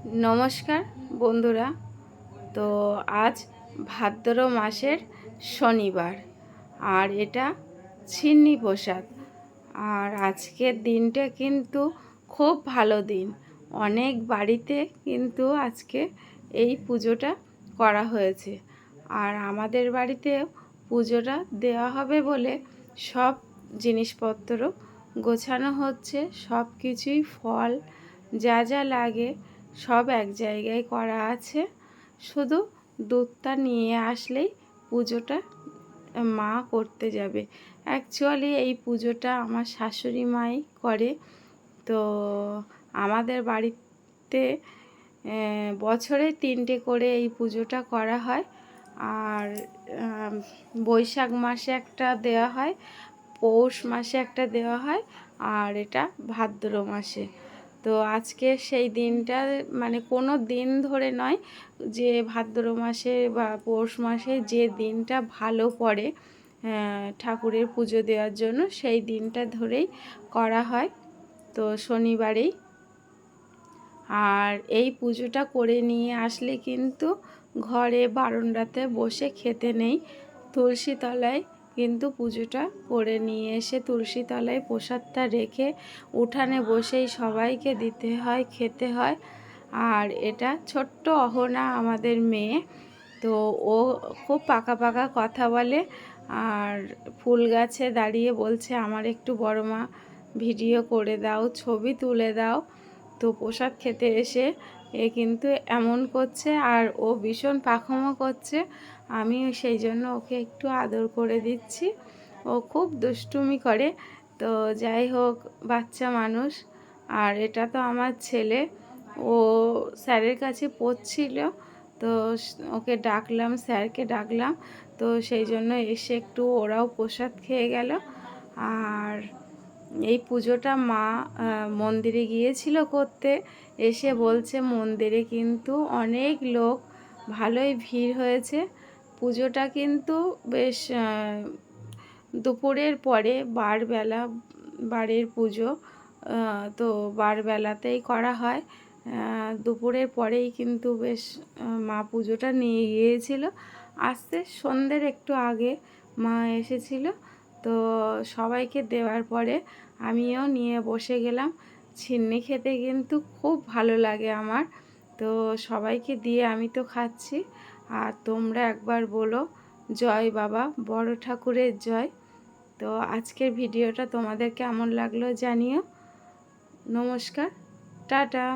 নমস্কার বন্ধুরা। তো আজ ভাদ্র মাসের শনিবার, আর এটা ছিন্নি প্রসাদ। আর আজকের দিনটা কিন্তু খুব ভালো দিন। অনেক বাড়িতে কিন্তু আজকে এই পুজোটা করা হয়েছে, আর আমাদের বাড়িতেও পুজোটা দেওয়া হবে বলে সব জিনিসপত্র গোছানো হচ্ছে। সব কিছুই ফল যা যা লাগে সব এক জায়গায় করা আছে। শুধু দুধটা নিয়ে আসলেই পুজোটা মা করতে যাবে। অ্যাকচুয়ালি এই পুজোটা আমার শাশুড়ি মাই করে। তো আমাদের বাড়িতে বছরে 3টে করে এই পুজোটা করা হয়। আর বৈশাখ মাসে একটা দেওয়া হয়, পৌষ মাসে একটা দেওয়া হয়, আর এটা ভাদ্র মাসে। তো আজকে সেই দিনটা মানে কোনো দিন ধরে নয়, যে ভাদ্র মাসে বা পৌষ মাসে যে দিনটা ভালো পড়ে ঠাকুরের পুজো দেওয়ার জন্য, সেই দিনটা ধরেই করা হয়। তো শনিবারেই। আর এই পুজোটা করে নিয়ে আসলে কিন্তু ঘরে বারান্দাতে বসে খেতে নেই, তুলসী তলায় কিন্তু পুজোটা করে নিয়ে এসে তুলসী তলায় প্রসাদটা রেখে উঠানে বসেই সবাইকে দিতে হয়, খেতে হয়। আর এটা ছোট্ট অহনা আমাদের মেয়ে, তো ও খুব পাকা পাকা কথা বলে। আর ফুল গাছে দাঁড়িয়ে বলছে, আমার একটু বড় মা ভিডিও করে দাও, ছবি তুলে দাও। তো প্রসাদ খেতে এসে এ কিন্তু এমন করছে, আর ও ভীষণ পাখমো করছে। আমি সেই জন্য ওকে একটু আদর করে দিচ্ছি। ও খুব দুষ্টুমি করে। তো যাই হোক, বাচ্চা মানুষ। আর এটা তো আমার ছেলে, ও স্যারের কাছে পড়ছিল। তো ওকে ডাকলাম, স্যারকে ডাকলাম। তো সেই জন্য এসে একটু ওরাও প্রসাদ খেয়ে গেল। আর এই পুজোটা মা মন্দিরে গিয়েছিল করতে, এসে বলছে মন্দিরে কিন্তু অনেক লোক, ভালোই ভিড় হয়েছে। পুজোটা কিন্তু বেশ দুপুরের পরে বারবেলা, বারের পুজো। তো বারবেলাতেই করা হয়। দুপুরের পরেই কিন্তু বেশ মা পুজোটা নিয়ে গিয়েছিল। আসতে সন্ধ্যের একটু আগে মা এসেছিল। তো সবাইকে দেওয়ার পরে আমিও নিয়ে বসে গেলাম। ছিন্নি খেতে কিন্তু খুব ভালো লাগে আমার। তো সবাইকে দিয়ে আমি তো খাচ্ছি। আর তোমরা একবার বলো জয় বাবা বড় ঠাকুরের জয়। তো আজকের ভিডিওটা তোমাদের কেমন লাগলো জানিও। নমস্কার, টাটা।